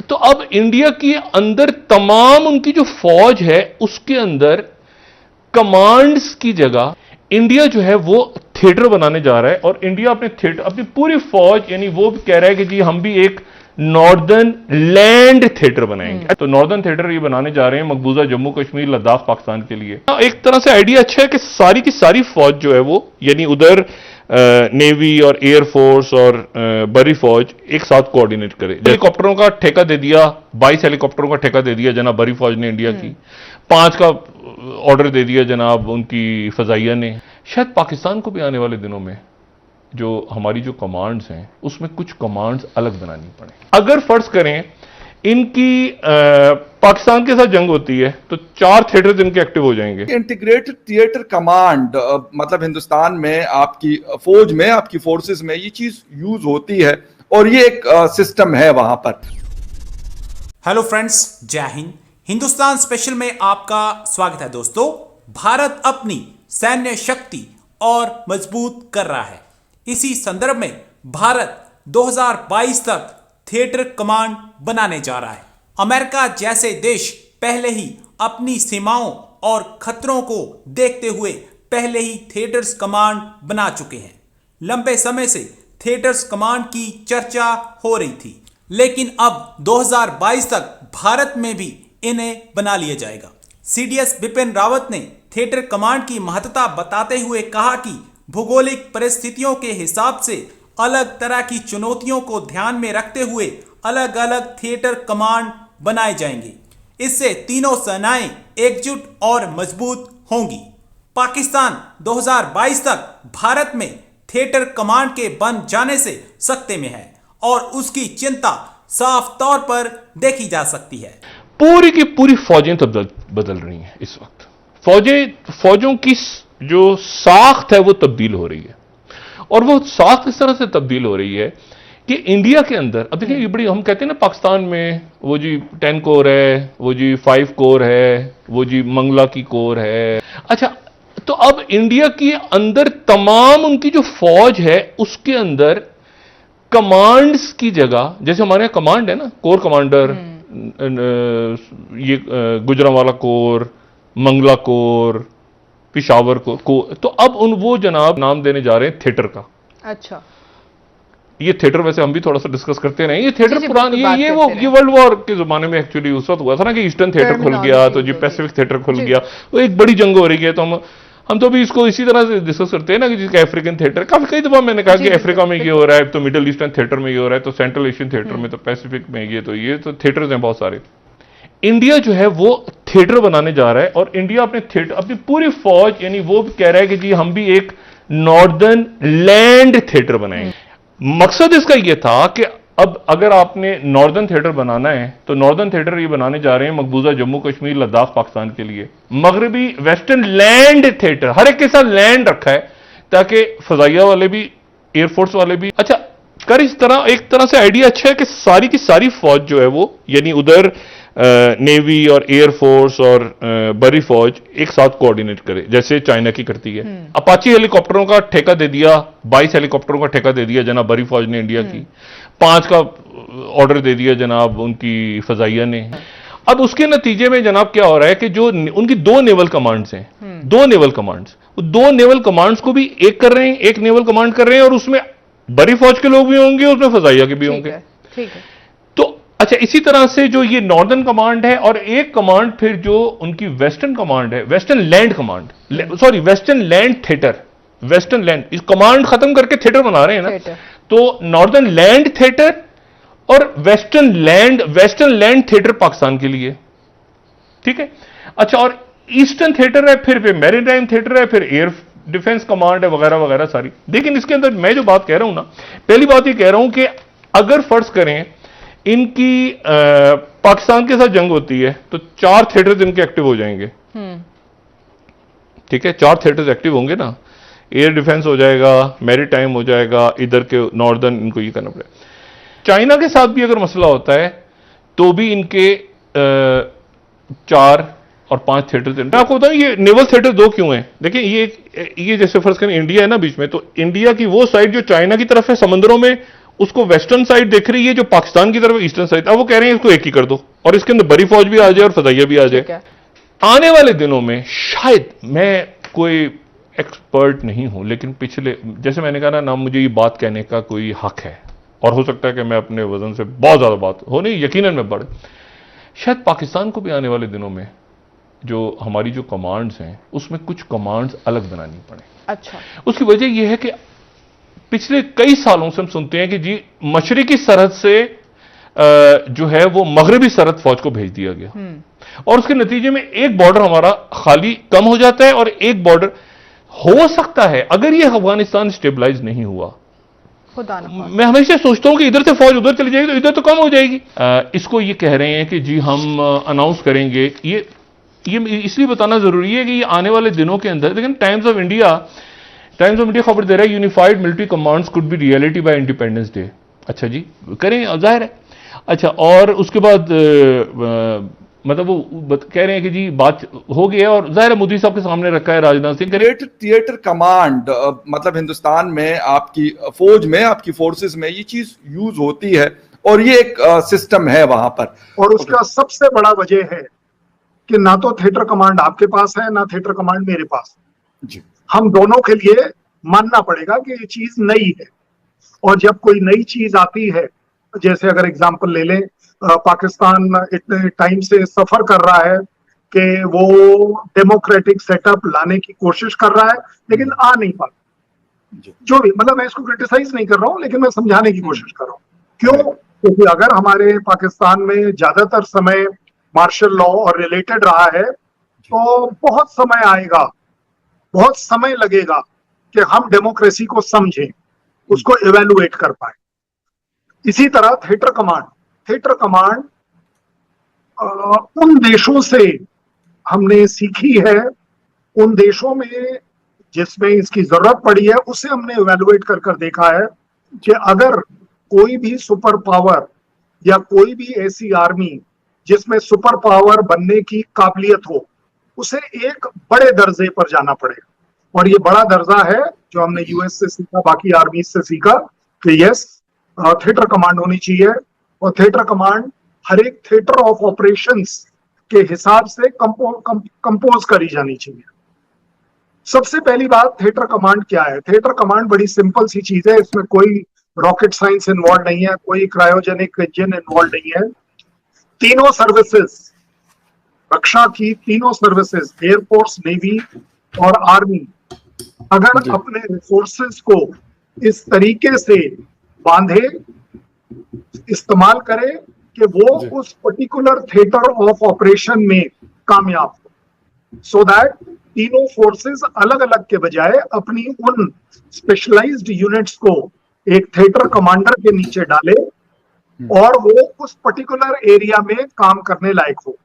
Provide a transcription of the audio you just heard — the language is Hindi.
तो अब इंडिया के अंदर तमाम उनकी जो फौज है उसके अंदर कमांड्स की जगह इंडिया जो है वो थिएटर बनाने जा रहा है। और इंडिया अपने थिएटर, अपनी पूरी फौज, यानी वो भी कह रहा है कि जी हम भी एक नॉर्दर्न लैंड थिएटर बनाएंगे। तो नॉर्दर्न थिएटर ये बनाने जा रहे हैं मकबूजा जम्मू कश्मीर लद्दाख पाकिस्तान के लिए। एक तरह से आइडिया अच्छा है कि सारी की सारी फौज जो है वो, यानी उधर नेवी और एयरफोर्स और बड़ी फौज एक साथ कोऑर्डिनेट करे। हेलीकॉप्टरों का ठेका दे दिया, 22 हेलीकॉप्टरों का ठेका दे दिया जनाब बड़ी फौज ने इंडिया की, 5 का ऑर्डर दे दिया जनाब उनकी फजाइया ने। शायद पाकिस्तान को भी आने वाले दिनों में जो हमारी जो कमांड्स हैं उसमें कुछ कमांड्स अलग बनानी पड़े। अगर फर्ज करें इनकी पाकिस्तान के साथ जंग होती है तो 4 थिएटर्स इनके एक्टिव हो जाएंगे। इंटीग्रेटेड थिएटर कमांड, मतलब हिंदुस्तान में आपकी फौज में, आपकी फोर्सेस में ये चीज यूज होती है और ये एक सिस्टम है वहां पर। हेलो फ्रेंड्स, जय हिंद। हिंदुस्तान स्पेशल में आपका स्वागत है। दोस्तों, भारत अपनी सैन्य शक्ति और मजबूत कर रहा है। इसी संदर्भ में भारत 2022 तक थिएटर कमांड बनाने जा रहा है। अमेरिका जैसे देश पहले ही अपनी सीमाओं और खतरों को देखते हुए पहले ही थिएटर्स कमांड बना चुके हैं। लंबे समय से थिएटर्स कमांड की चर्चा हो रही थी, लेकिन अब 2022 तक भारत में भी इन्हें बना लिया जाएगा। सीडीएस बिपिन रावत ने थिएटर कमांड की महत्ता बताते हुए कहा कि भौगोलिक परिस्थितियों के हिसाब से अलग तरह की चुनौतियों को ध्यान में रखते हुए अलग अलग थिएटर कमांड बनाए जाएंगे। इससे तीनों सेनाएं एकजुट और मजबूत होंगी। पाकिस्तान 2022 तक भारत में थिएटर कमांड के बन जाने से सकते में है और उसकी चिंता साफ तौर पर देखी जा सकती है। पूरी की पूरी फौजें तो बदल रही हैं इस वक्त। फौजों की जो साख्त है वो तब्दील हो रही है। और वो साख्त इस तरह से तब्दील हो रही है कि इंडिया के अंदर, अब देखिए ये बड़ी, हम कहते हैं ना पाकिस्तान में वो जी 10 कोर है, वो जी 5 कोर है, वो जी मंगला की कोर है। अच्छा, तो अब इंडिया के अंदर तमाम उनकी जो फौज है उसके अंदर कमांड्स की जगह, जैसे हमारे यहाँ कमांड है ना, कोर कमांडर, ये गुजरांवाला कोर, मंगला कोर, पिशावर को तो अब वो जनाब नाम देने जा रहे हैं थिएटर का। अच्छा, ये थिएटर वैसे हम भी थोड़ा सा डिस्कस करते रहे। ये थिएटर पुरानी, ये तो वर्ल्ड वॉर के जमाने में एक्चुअली उस वक्त हुआ था ना कि ईस्टर्न थिएटर खुल गया, तो जी पैसिफिक थिएटर खुल गया, वो एक बड़ी जंग हो रही है। तो हम तो भी इसको इसी तरह से डिस्कस करते हैं ना कि जिसका अफ्रीकन थिएटर, काफी कई दफा मैंने कहा कि अफ्रीका में ये हो रहा है, तो मिडिल ईस्टर्न थिएटर में ये हो रहा है, तो सेंट्रल एशियन थिएटर में, तो पैसिफिक में ये तो थिएटर्स हैं बहुत सारे। इंडिया जो है वो थिएटर बनाने जा रहा है और इंडिया अपने थिएटर, अपनी पूरी फौज, यानी वो भी कह रहा है कि जी हम भी एक नॉर्दर्न लैंड थिएटर बनाएंगे। मकसद इसका यह था कि अब अगर आपने नॉर्दर्न थिएटर बनाना है तो नॉर्दर्न थिएटर ये बनाने जा रहे हैं मकबूजा जम्मू कश्मीर लद्दाख पाकिस्तान के लिए। मगरबी वेस्टर्न लैंड थिएटर, हर एक के साथ लैंड रखा है ताकि फजाइया वाले भी, एयरफोर्स वाले भी, अच्छा कर इस तरह, एक तरह से आइडिया अच्छा है कि सारी की सारी फौज जो है वो, यानी उधर नेवी और एयरफोर्स और बड़ी फौज एक साथ कोऑर्डिनेट करे जैसे चाइना की करती है। अपाची हेलीकॉप्टरों का ठेका दे दिया, 22 हेलीकॉप्टरों का ठेका दे दिया जनाब बड़ी फौज ने इंडिया की, 5 का ऑर्डर दे दिया जनाब उनकी फजाइया ने। अब उसके नतीजे में जनाब क्या हो रहा है कि जो उनकी 2 नेवल कमांड्स हैं, 2 नेवल कमांड्स, 2 नेवल कमांड्स को भी एक कर रहे हैं, एक नेवल कमांड कर रहे हैं और उसमें बड़ी फौज के लोग भी होंगे, उसमें फजाइया के भी होंगे। ठीक है। अच्छा, इसी तरह से जो ये नॉर्दर्न कमांड है और एक कमांड फिर जो उनकी वेस्टर्न कमांड है, western land command, sorry western land theatre, western land, इस कमांड खत्म करके थिएटर बना रहे हैं ना, तो नॉर्दर्न लैंड थिएटर और वेस्टर्न लैंड थिएटर पाकिस्तान के लिए, ठीक है। अच्छा, और ईस्टर्न थिएटर है, फिर मैरीटाइम थिएटर है, फिर एयर डिफेंस कमांड है, वगैरह वगैरह सारी। लेकिन इसके अंदर मैं जो बात कह रहा हूं ना, पहली बात ये कह रहा हूं कि अगर फर्ज करें इनकी पाकिस्तान के साथ जंग होती है तो 4 थिएटर्स इनके एक्टिव हो जाएंगे। ठीक है, 4 थिएटर्स एक्टिव होंगे ना, एयर डिफेंस हो जाएगा, मैरीटाइम हो जाएगा, इधर के नॉर्दर्न इनको ये करना पड़ेगा। चाइना के साथ भी अगर मसला होता है तो भी इनके 4 और 5 थिएटर्स। मैं आपको बताऊं ये नेवल थिएटर 2 क्यों हैं। देखिए ये जैसे फर्ज करें इंडिया है ना बीच में, तो इंडिया की वो साइड जो चाइना की तरफ है समंदरों में, उसको वेस्टर्न साइड देख रही है जो पाकिस्तान की तरफ ईस्टर्न साइड। अब वो कह रहे हैं इसको एक ही कर दो और इसके अंदर बड़ी फौज भी आ जाए और फदाइया भी आ जाए। आने वाले दिनों में शायद, मैं कोई एक्सपर्ट नहीं हूं, लेकिन पिछले, जैसे मैंने कहा ना मुझे ये बात कहने का कोई हक है और हो सकता है कि मैं अपने वजन से बहुत ज्यादा बात हो नहीं, यकीनन मैं बढ़, शायद पाकिस्तान को भी आने वाले दिनों में जो हमारी जो कमांड्स हैं उसमें कुछ कमांड्स अलग बनानी पड़े। अच्छा, उसकी वजह यह है कि पिछले कई सालों से हम सुनते हैं कि जी मशरिकी सरहद से जो है वो मगरबी सरहद फौज को भेज दिया गया और उसके नतीजे में एक बॉर्डर हमारा खाली कम हो जाता है और एक बॉर्डर हो सकता है, अगर ये अफगानिस्तान स्टेबलाइज नहीं हुआ, मैं हमेशा सोचता हूं कि इधर से फौज उधर चली जाएगी तो इधर तो कम हो जाएगी। इसको ये कह रहे हैं कि जी हम अनाउंस करेंगे, ये इसलिए बताना जरूरी है कि ये आने वाले दिनों के अंदर, लेकिन टाइम्स ऑफ इंडिया खबर दे रहा है unified military commands could be reality by independence day. अच्छा जी, करें, जाहिर है। अच्छा, और उसके बाद मतलब वो कह रहे हैं कि जी बात हो गई है और जाहिर है मोदी साहब के सामने रखा है राजनाथ सिंह। थिएटर कमांड मतलब हिंदुस्तान में आपकी फौज में, आपकी फोर्सेस में ये चीज यूज होती है और ये एक सिस्टम है वहां पर। और उसका सबसे बड़ा वजह है कि ना तो थिएटर कमांड आपके पास है ना थिएटर कमांड मेरे पास जी। हम दोनों के लिए मानना पड़ेगा कि ये चीज नई है और जब कोई नई चीज आती है, जैसे अगर एग्जांपल ले लें, पाकिस्तान इतने टाइम से सफर कर रहा है कि वो डेमोक्रेटिक सेटअप लाने की कोशिश कर रहा है लेकिन आ नहीं पाता। जो भी, मतलब मैं इसको क्रिटिसाइज नहीं कर रहा हूं लेकिन मैं समझाने की कोशिश कर रहा हूं। क्यों? क्योंकि अगर हमारे पाकिस्तान में ज्यादातर समय मार्शल लॉ और रिलेटेड रहा है तो बहुत समय आएगा, बहुत समय लगेगा कि हम डेमोक्रेसी को समझें, उसको इवेलुएट कर पाए। इसी तरह थिएटर कमांड उन देशों से हमने सीखी है, उन देशों में जिसमें इसकी जरूरत पड़ी है उसे हमने इवेलुएट कर देखा है कि अगर कोई भी सुपर पावर या कोई भी ऐसी आर्मी जिसमें सुपर पावर बनने की काबिलियत हो, उसे एक बड़े दर्जे पर जाना पड़ेगा। और ये बड़ा दर्जा है जो हमने यूएस से सीखा, बाकी आर्मी से सीखा कि यस, थिएटर कमांड होनी चाहिए और थिएटर कमांड हर एक थिएटर ऑफ ऑपरेशंस के हिसाब से कंपोज करी जानी चाहिए। सबसे पहली बात, थिएटर कमांड क्या है? थिएटर कमांड बड़ी सिंपल सी चीज है, इसमें कोई रॉकेट साइंस इन्वॉल्व नहीं है, कोई क्रायोजेनिक इंजन इन्वॉल्व नहीं है। तीनों सर्विसेज, रक्षा की तीनों सर्विसेज, एयरफोर्स, नेवी और आर्मी, अगर अपने रिसोर्सेज को इस तरीके से बांधे, इस्तेमाल करे कि वो उस पर्टिकुलर थिएटर ऑफ ऑपरेशन में कामयाब हो, सो दैट तीनों फोर्सेस अलग अलग के बजाय अपनी उन स्पेशलाइज्ड यूनिट्स को एक थिएटर कमांडर के नीचे डाले और वो उस पर्टिकुलर एरिया में काम करने लायक हो।